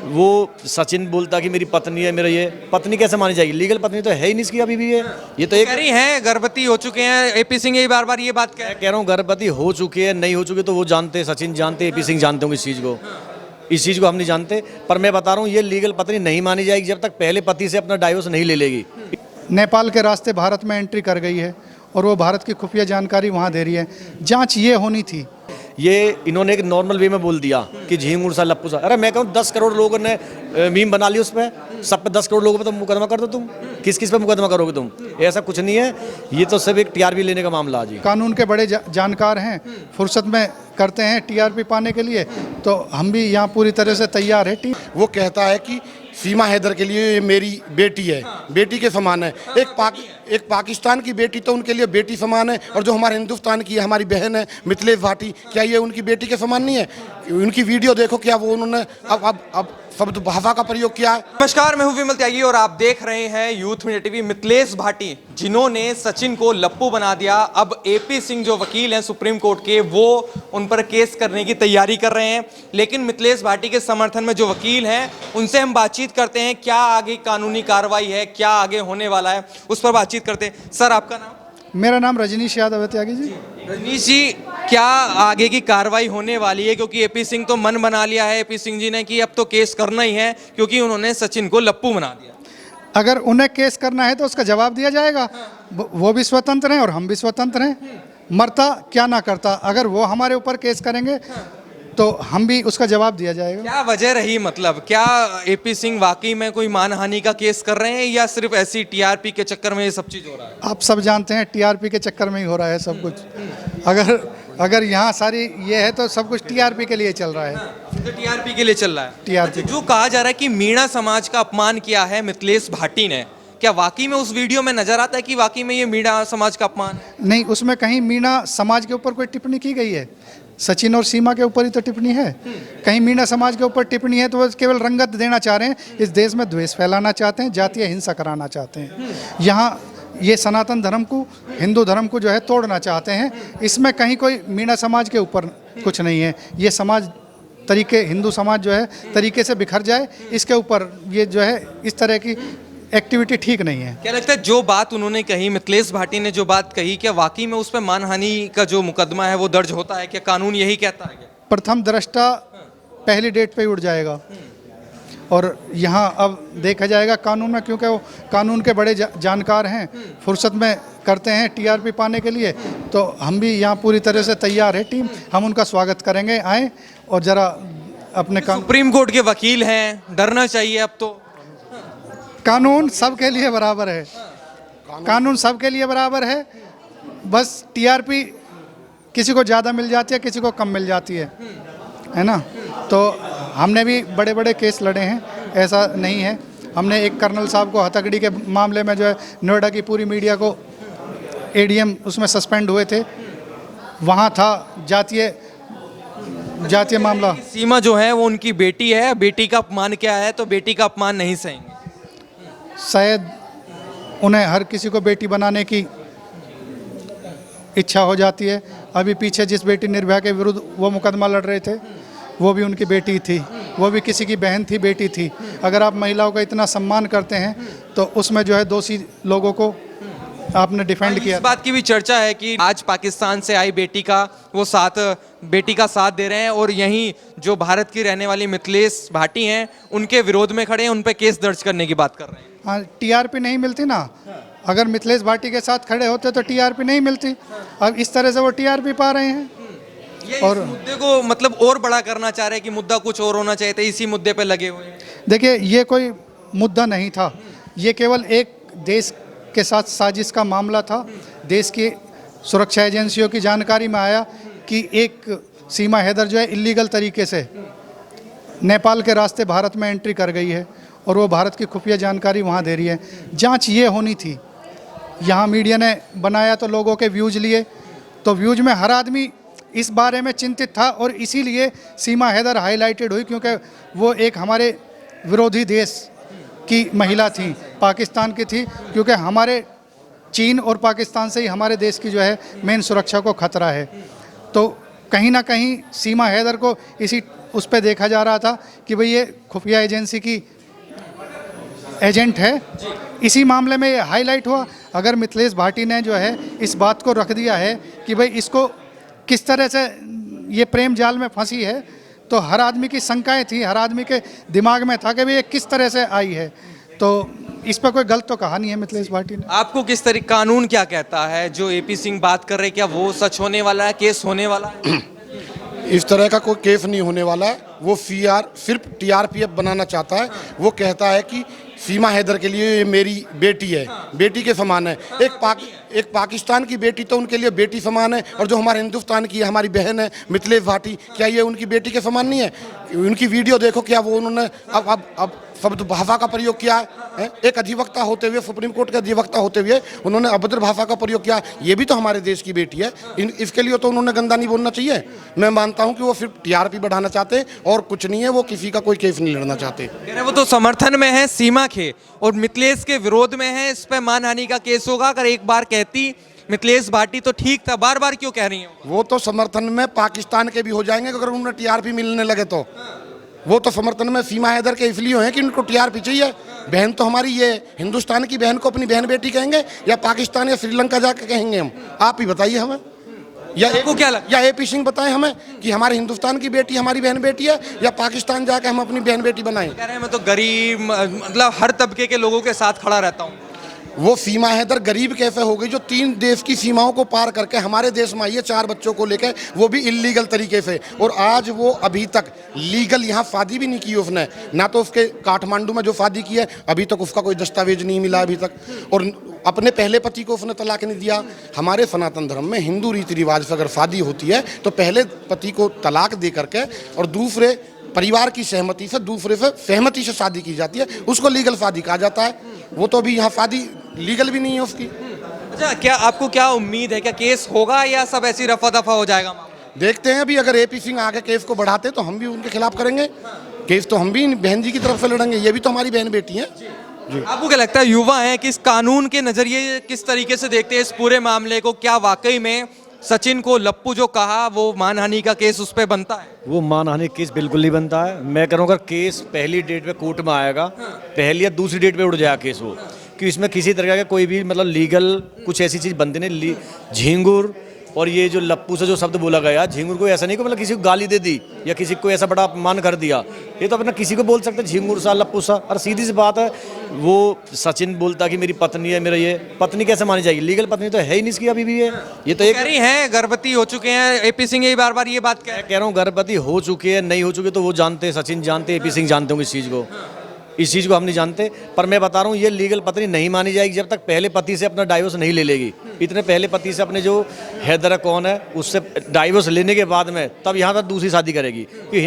वो सचिन बोलता कि मेरी पत्नी है, मेरा ये पत्नी कैसे मानी जाएगी? लीगल पत्नी तो है ही नहीं इसकी अभी भी। ये तो एक कह रही हैं गर्भवती हो चुके हैं। एपी सिंह ये बार बार ये बात मैं कह रहा हूँ गर्भवती हो चुकी है, नहीं हो चुकी तो वो जानते, सचिन जानते, एपी सिंह जानते होंगे इस चीज़ को। इस चीज़ को हम नहीं जानते, पर मैं बता रहा हूँ ये लीगल पत्नी नहीं मानी जाएगी जब तक पहले पति से अपना डाइवोर्स नहीं ले लेगी। नेपाल के रास्ते भारत में एंट्री कर गई है और वो भारत की खुफिया जानकारी वहाँ दे रही है। जांच ये होनी थी। ये इन्होंने एक नॉर्मल वे में बोल दिया कि झींगुर सा लप्पू सा। अरे मैं कहूँ 10 करोड़ लोगों ने मीम बना लिया उस पर, सब पे 10 करोड़ लोगों पे तो मुकदमा कर दो तुम। किस किस पे मुकदमा करोगे तुम? ऐसा कुछ नहीं है, ये तो सिर्फ एक टीआरपी लेने का मामला है जी। कानून के बड़े जानकार हैं, फुर्सत में करते हैं टीआरपी पाने के लिए, तो हम भी यहाँ पूरी तरह से तैयार है। वो कहता है कि सीमा हैदर के लिए ये मेरी बेटी है, बेटी के समान है। एक पाकिस्तान की बेटी तो उनके लिए बेटी समान है, और जो हमारे हिंदुस्तान की हमारी बहन है मिथिलेश भाटी, क्या ये उनकी बेटी के समान नहीं है? उनकी वीडियो देखो, क्या वो उन्होंने अब शब्द भाषा का प्रयोग किया है। नमस्कार, मैं हूं विमल त्यागी और आप देख रहे हैं youth media TV. Mithilesh Bhati जिन्होंने सचिन को लप्पू बना दिया, अब एपी सिंह जो वकील हैं सुप्रीम कोर्ट के, वो उन पर केस करने की तैयारी कर रहे हैं। लेकिन मिथिलेश भाटी के समर्थन में जो वकील हैं उनसे हम बातचीत करते हैं, क्या आगे कानूनी कार्रवाई है, क्या आगे होने वाला है, उस पर बातचीत करते हैं। सर, आपका नाम? मेरा नाम रजनीश यादव है त्यागी जी। रजनीश जी, क्या आगे की कार्रवाई होने वाली है? क्योंकि एपी सिंह तो मन बना लिया है एपी सिंह जी ने कि अब तो केस करना ही है, क्योंकि उन्होंने सचिन को लप्पू बना दिया। अगर उन्हें केस करना है तो उसका जवाब दिया जाएगा। वो भी स्वतंत्र हैं और हम भी स्वतंत्र हैं। मरता क्या ना करता, अगर वो हमारे ऊपर केस करेंगे तो हम भी उसका जवाब दिया जाएगा। क्या वजह रही, मतलब क्या एपी सिंह वाकई में कोई मानहानि का केस कर रहे हैं या सिर्फ ऐसी टीआरपी के चक्कर में ये सब चीज हो रहा है? आप सब जानते हैं टीआरपी के चक्कर में ही हो रहा है सब कुछ। अगर यहाँ सारी ये है तो सब कुछ टीआरपी के लिए चल रहा है। तो टीआरपी के लिए चल रहा है। टीआरपी जो कहा जा रहा है कि मीणा समाज का अपमान किया है मिथिलेश भाटी ने, क्या वाकई में उस वीडियो में नजर आता है कि वाकई में ये मीणा समाज का अपमान? नहीं, उसमें कहीं मीणा समाज के ऊपर कोई टिप्पणी की गई है? सचिन और सीमा के ऊपर ही तो टिप्पणी है। कहीं मीणा समाज के ऊपर टिप्पणी है तो वो केवल रंगत देना चाह रहे हैं, इस देश में द्वेष फैलाना चाहते हैं, जातीय हिंसा कराना चाहते हैं। यहाँ ये सनातन धर्म को, हिंदू धर्म को जो है तोड़ना चाहते हैं। इसमें कहीं कोई मीणा समाज के ऊपर कुछ नहीं है। ये समाज तरीके, हिंदू समाज जो है तरीके से बिखर जाए, इसके ऊपर ये जो है इस तरह की एक्टिविटी ठीक नहीं है। क्या लगता है जो बात उन्होंने कही, मिथिलेश भाटी ने जो बात कही, क्या वाकई में उस पर मानहानि का जो मुकदमा है वो दर्ज होता है? क्या कानून यही कहता है? क्या प्रथम दृष्टा पहली डेट पे ही उड़ जाएगा और यहाँ अब देखा जाएगा कानून में, क्योंकि वो कानून के बड़े जानकार हैं, फुर्सत में करते हैं टीआरपी पाने के लिए, तो हम भी यहाँ पूरी तरह से तैयार है टीम। हम उनका स्वागत करेंगे, आए और ज़रा अपने सुप्रीम कोर्ट के वकील हैं, डरना चाहिए अब तो? कानून सबके लिए बराबर है, कानून सबके लिए बराबर है। बस टीआरपी किसी को ज़्यादा मिल जाती है, किसी को कम मिल जाती है ना। तो हमने भी बड़े बड़े केस लड़े हैं, ऐसा नहीं है। हमने एक कर्नल साहब को हथकड़ी के मामले में जो है नोएडा की पूरी मीडिया को एडीएम उसमें सस्पेंड हुए थे, वहाँ था जातीय मामला। सीमा जो है वो उनकी बेटी है, बेटी का अपमान क्या है, तो बेटी का अपमान नहीं सहेंगे। शायद उन्हें हर किसी को बेटी बनाने की इच्छा हो जाती है। अभी पीछे जिस बेटी निर्भया के विरुद्ध वो मुकदमा लड़ रहे थे, वो भी उनकी बेटी थी, वो भी किसी की बहन थी, बेटी थी। अगर आप महिलाओं का इतना सम्मान करते हैं तो उसमें जो है दोषी लोगों को आपने डिफेंड किया। इस बात की भी चर्चा है कि आज पाकिस्तान से आई बेटी का साथ दे रहे हैं, और यहीं जो भारत की रहने वाली मिथिलेश भाटी हैं उनके विरोध में खड़े हैं, उन पर केस दर्ज करने की बात कर रहे हैं। हाँ, टीआरपी नहीं मिलती ना। अगर मिथिलेश भाटी के साथ खड़े होते तो टीआरपी नहीं मिलती। अब इस तरह से वो टीआरपी पा रहे हैं और मुद्दे को मतलब और बड़ा करना चाह रहे हैं कि मुद्दा कुछ और होना चाहिए था, इसी मुद्दे पे लगे हुए हैं। देखिए, ये कोई मुद्दा नहीं था, ये केवल एक देश के साथ साजिश का मामला था। देश की सुरक्षा एजेंसियों की जानकारी में आया कि एक सीमा हैदर जो है इल्लीगल तरीके से नेपाल के रास्ते भारत में एंट्री कर गई है और वो भारत की खुफिया जानकारी वहाँ दे रही है। जांच ये होनी थी। यहाँ मीडिया ने बनाया तो लोगों के व्यूज़ लिए, तो व्यूज़ में हर आदमी इस बारे में चिंतित था और इसीलिए सीमा हैदर हाईलाइटेड हुई, क्योंकि वो एक हमारे विरोधी देश की महिला थी, पाकिस्तान की थी, क्योंकि हमारे चीन और पाकिस्तान से ही हमारे देश की जो है मेन सुरक्षा को खतरा है। तो कहीं ना कहीं सीमा हैदर को इसी उस पर देखा जा रहा था कि भाई ये खुफिया एजेंसी की एजेंट है। इसी मामले में ये हाईलाइट हुआ। अगर मिथिलेश भाटी ने जो है इस बात को रख दिया है कि भाई इसको किस तरह से ये प्रेम जाल में फंसी है, तो हर आदमी की शंकाएं थी, हर आदमी के दिमाग में था कि भाई ये किस तरह से आई है। तो इस पर कोई गलत तो कहा नहीं है मिथिलेश भाटी ने। आपको किस तरह कानून क्या कहता है जो एपी सिंह बात कर रहे हैं, क्या वो सच होने वाला है, केस होने वाला है? इस तरह का कोई केस नहीं होने वाला है। वो सिर्फ टीआरपीएफ बनाना चाहता है। वो कहता है कि सीमा हैदर के लिए ये मेरी बेटी है, बेटी के समान है। एक पाकिस्तान की बेटी तो उनके लिए बेटी समान है, और जो हमारे हिंदुस्तान की हमारी बहन है मिथिलेश भाटी, क्या ये उनकी बेटी के समान नहीं है? उनकी वीडियो देखो, क्या वो उन्होंने अब शब्द भाषा का प्रयोग किया है? एक अधिवक्ता होते हुए, सुप्रीम कोर्ट के अधिवक्ता होते हुए उन्होंने अभद्र भाषा का प्रयोग किया। ये भी तो हमारे देश की बेटी है। इसके लिए तो उन्होंने गंदा नहीं बोलना चाहिए। मैं मानता हूँ कि वो सिर्फ टीआरपी बढ़ाना चाहते और कुछ नहीं है। वो किसी का कोई केस नहीं लड़ना चाहते। कह रहे वो तो समर्थन में है सीमा के और मिथिलेश के विरोध में है, इस पे मानहानि का केस होगा। अगर एक बार कहती मिथिलेश भाटी तो ठीक था, बार बार क्यों कह रही है? वो तो समर्थन में पाकिस्तान के भी हो जाएंगे अगर उन्हें टीआरपी मिलने लगे तो। वो तो समर्थन में सीमा हैदर के इसलिए हैं कि उनको टीआरपी चाहिए। बहन तो हमारी ये हिंदुस्तान की बहन को अपनी बहन बेटी कहेंगे या पाकिस्तान या श्रीलंका जाकर कहेंगे हम? आप ही बताइए हमें, या आपको क्या लगता या एपी सिंह बताएं हमें कि हमारे हिंदुस्तान की बेटी हमारी बहन बेटी है, या पाकिस्तान जाकर हम अपनी बहन बेटी बनाएं? कह रहे हैं मैं तो गरीब, मतलब हर तबके के लोगों के साथ खड़ा रहता हूँ। वो सीमा हैदर गरीब कैसे हो गई जो 3 देश की सीमाओं को पार करके हमारे देश में आई है 4 बच्चों को लेकर, वो भी इलीगल तरीके से। और आज वो अभी तक लीगल यहाँ शादी भी नहीं की उसने। ना तो उसके काठमांडू में जो शादी की है अभी तक उसका कोई दस्तावेज नहीं मिला अभी तक, और अपने पहले पति को उसने तलाक नहीं दिया। हमारे सनातन धर्म में हिंदू रीति रिवाज से अगर शादी होती है तो पहले पति को तलाक दे करके और दूसरे परिवार की सहमति से, दूसरे से सहमति से शादी की जाती है, उसको लीगल शादी कहा जाता है। वो तो अभी यहाँ शादी लीगल भी नहीं है उसकी। अच्छा, क्या आपको क्या उम्मीद है, क्या केस होगा या सब ऐसी रफा दफा हो जाएगा? देखते हैं अभी। अगर एपी सिंह आगे केस को बढ़ाते तो हम भी उनके खिलाफ करेंगे केस। तो हम भी बहन जी की तरफ से लड़ेंगे। ये भी तो हमारी बहन बेटी है जी। आपको क्या लगता है, युवा हैं कि इस कानून के नजरिए किस तरीके से देखते हैं इस पूरे मामले को? क्या वाकई में सचिन को लप्पू जो कहा वो मानहानि का केस उस पर बनता है? वो मानहानि केस बिल्कुल नहीं बनता है। मैं कह रहा हूँ अगर केस पहली डेट पे कोर्ट में आएगा, पहली या दूसरी डेट पे उड़ जाएगा केस, वो कि इसमें किसी तरह का कोई भी मतलब लीगल कुछ ऐसी चीज़ बनती नहीं। झींगुर और ये जो लप्पू से जो शब्द बोला गया, झींगुर को ऐसा नहीं कि मतलब किसी को गाली दे दी या किसी को ऐसा बड़ा अपमान कर दिया। ये तो अपना किसी को बोल सकते झींगुर सा, लप्पू सा। और सीधी सी बात है, वो सचिन बोलता कि मेरी पत्नी है, मेरा ये पत्नी कैसे मानी जाएगी? लीगल पत्नी तो है ही नहीं इसकी अभी भी। ये तो एक कह रही हैं गर्भवती हो चुके हैं। एपी सिंह बार बार ये बात कह रहा हूँ, गर्भवती हो चुके हैं नहीं हो चुके तो वो जानते हैं, सचिन जानते, एपी सिंह जानते होंगे इस चीज़ को। इस चीज़ को हम नहीं जानते। पर मैं बता रहा हूँ ये लीगल पत्नी नहीं मानी जाएगी जब तक पहले पति से अपना डाइवोर्स नहीं ले लेगी। इतने पहले पति से अपने जो हैदर कौन है उससे डाइवोर्स लेने के बाद में तब यहाँ तक दूसरी शादी करेगी। कि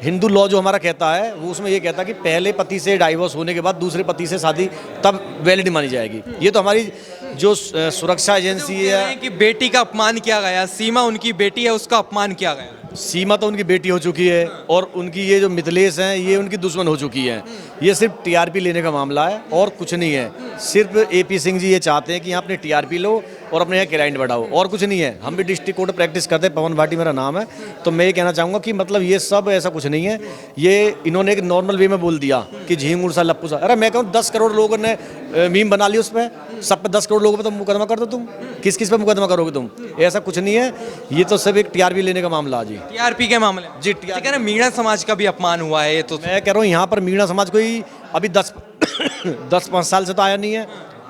हिंदू लॉ जो हमारा कहता है वो उसमें ये कहता है कि पहले पति से डाइवोर्स होने के बाद दूसरे पति से शादी तब वैलिड मानी जाएगी। ये तो हमारी जो सुरक्षा एजेंसी है कि बेटी का अपमान किया गया, सीमा उनकी बेटी है उसका अपमान किया गया। सीमा तो उनकी बेटी हो चुकी है और उनकी ये जो मिथिलेश हैं ये उनकी दुश्मन हो चुकी है। ये सिर्फ टीआरपी लेने का मामला है और कुछ नहीं है। सिर्फ एपी सिंह जी ये चाहते हैं कि यहाँ अपने टीआरपी लो और अपने यहाँ क्लाइंट बढ़ाओ और कुछ नहीं है। हम भी डिस्ट्रिक्ट कोर्ट प्रैक्टिस करते हैं, पवन भाटी मेरा नाम है। तो मैं ये कहना चाहूँगा कि मतलब ये सब ऐसा कुछ नहीं है। ये इन्होंने एक नॉर्मल वे में बोल दिया कि झींगुर सा लप्पू सा। अरे मैं कहूँ 10 करोड़ लोगों ने मीम बना ली उस पर, सब पे 10 करोड़ लोगों पे तो मुकदमा कर दो तुम। किस किस पे मुकदमा करोगे तुम? ऐसा कुछ नहीं है। ये तो सिर्फ एक टीआरपी लेने का मामला है जी। टीआरपी के मामले जी कह रहे मीणा समाज का भी अपमान हुआ है। ये तो मैं कह रहा हूँ यहाँ पर मीणा समाज कोई अभी 10-5 साल से तो आया नहीं है।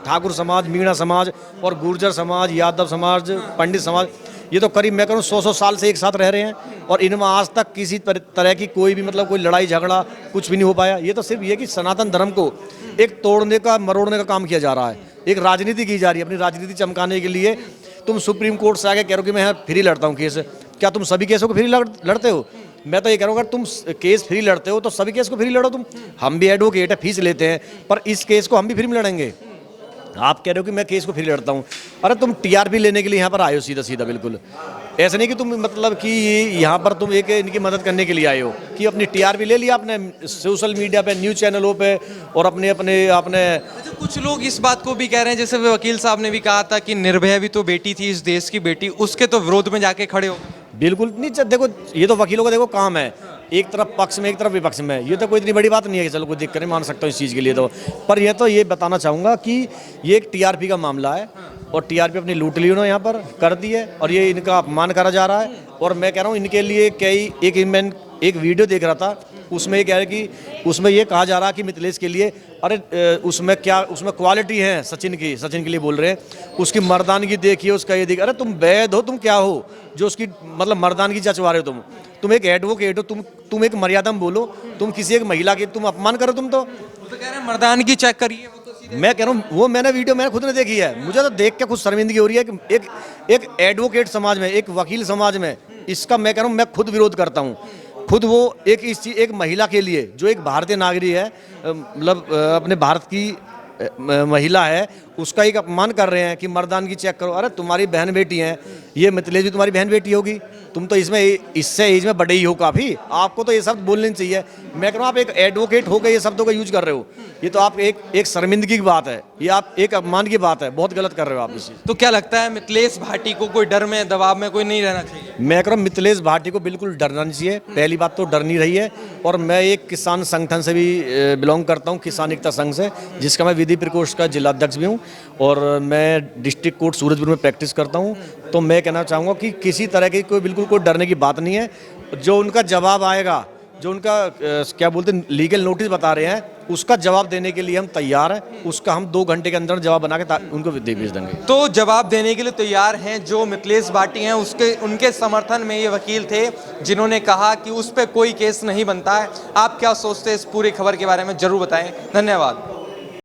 ठाकुर समाज, मीणा समाज और गुर्जर समाज, यादव समाज, पंडित समाज, ये तो करीब मैं कह रहा हूँ 100 साल से एक साथ रह रहे हैं और इनमें आज तक किसी तरह की कोई भी मतलब कोई लड़ाई झगड़ा कुछ भी नहीं हो पाया। ये तो सिर्फ ये कि सनातन धर्म को एक तोड़ने का मरोड़ने का काम किया जा रहा है। एक राजनीति की जा रही है, अपनी राजनीति चमकाने के लिए। तुम सुप्रीम कोर्ट से आके कह रहे हो कि मैं यहाँ फ्री लड़ता हूँ केस। क्या तुम सभी केसों को फ्री लड़ते हो? मैं तो ये कह रहा हूँ अगर तुम केस फ्री लड़ते हो तो सभी केस को फ्री लड़ो तुम। हम भी एडवोकेट है, फीस लेते हैं, पर इस केस को हम भी फ्री में लड़ेंगे। आप कह रहे हो कि मैं केस को फ्री लड़ता हूँ। अरे तुम टीआरपी लेने के लिए यहाँ पर आए हो सीधा सीधा, बिल्कुल ऐसा नहीं कि तुम मतलब कि यहाँ पर तुम एक इनकी मदद करने के लिए आए हो कि अपनी टीआरपी ले लिया आपने सोशल मीडिया पे, न्यूज़ चैनलों पे और अपने कुछ लोग इस बात को भी कह रहे हैं, जैसे वकील साहब ने भी कहा था कि निर्भया भी तो बेटी थी, इस देश की बेटी, उसके तो विरोध में जाके खड़े हो। बिल्कुल नहीं। देखो ये तो वकीलों का देखो काम है। एक तरफ पक्ष में एक तरफ विपक्ष में, ये तो कोई इतनी बड़ी बात नहीं है कि चलो कोई दिक्कत नहीं, मान सकता हूँ इस चीज़ के लिए तो। पर यह तो ये बताना चाहूँगा कि ये एक टीआरपी का मामला है और टीआरपी अपनी लूट ली उन्होंने यहाँ पर कर दी है और ये इनका अपमान करा जा रहा है। और मैं कह रहा हूँ इनके लिए एक वीडियो देख रहा था, उसमें ये कह रहे कि उसमें ये कहा जा रहा है कि मिथिलेश के लिए, अरे उसमें क्वालिटी है सचिन के लिए बोल रहे हैं, उसकी मर्दानगी देखिए, उसका ये देखिए। अरे तुम वैद हो, तुम क्या हो जो उसकी मतलब मर्दानगी जचवा रहे हो? तुम एक एडवोकेट हो, तुम एक मर्यादा में बोलो, तुम किसी एक महिला की तुम अपमान करो। तुम तो कह रहे हैं मर्दानगी चेक करिए, वो तो सीधे मैं कह रहा हूँ वो मैंने खुद ने देखी है, मुझे तो देख के कुछ शर्मिंदगी हो रही है कि एक एडवोकेट समाज में, एक वकील समाज में इसका मैं कह रहा हूँ मैं खुद विरोध करता हूँ। खुद वो एक महिला के लिए जो एक भारतीय नागरिक है, मतलब अपने भारत की महिला है, उसका एक अपमान कर रहे हैं कि मर्दानगी चेक करो। अरे तुम्हारी बहन बेटी हैं, ये मिथिलेश भी तुम्हारी बहन बेटी होगी, तुम तो इससे एज में बड़े ही हो काफ़ी, आपको तो ये शब्द बोलने चाहिए। मैं कह रहा हूँ आप एक एडवोकेट होकर ये शब्दों का यूज कर रहे हो, ये तो आप एक शर्मिंदगी की बात है, ये आप एक अपमान की बात है, बहुत गलत कर रहे हो आप इस चीज़। तो क्या लगता है मिथिलेश भाटी को कोई डर में दबाव में कोई नहीं रहना चाहिए? मैं कह रहा हूँ मिथिलेश भाटी को बिल्कुल डरना नहीं चाहिए, पहली बात तो डर नहीं रही है। और मैं एक किसान संगठन से भी बिलोंग करता हूँ, किसान एकता संघ से, जिसका मैं विधि प्रकोष्ठ का जिला अध्यक्ष भी हूँ और मैं डिस्ट्रिक्ट कोर्ट सूरजपुर में प्रैक्टिस करता हूँ। तो मैं कहना चाहूँगा कि किसी तरह की बिल्कुल कोई डरने की बात नहीं है। जो उनका जवाब आएगा, जो उनका क्या बोलते हैं लीगल नोटिस बता रहे हैं, उसका जवाब देने के लिए हम तैयार हैं। उसका हम 2 घंटे के अंदर जवाब बना के उनको भेज देंगे। तो जवाब देने के लिए तैयार हैं जो मिथिलेश भाटी हैं, उनके समर्थन में ये वकील थे जिन्होंने कहा कि उस पर कोई केस नहीं बनता है। आप क्या सोचते हैं इस पूरी खबर के बारे में, जरूर बताएं। धन्यवाद।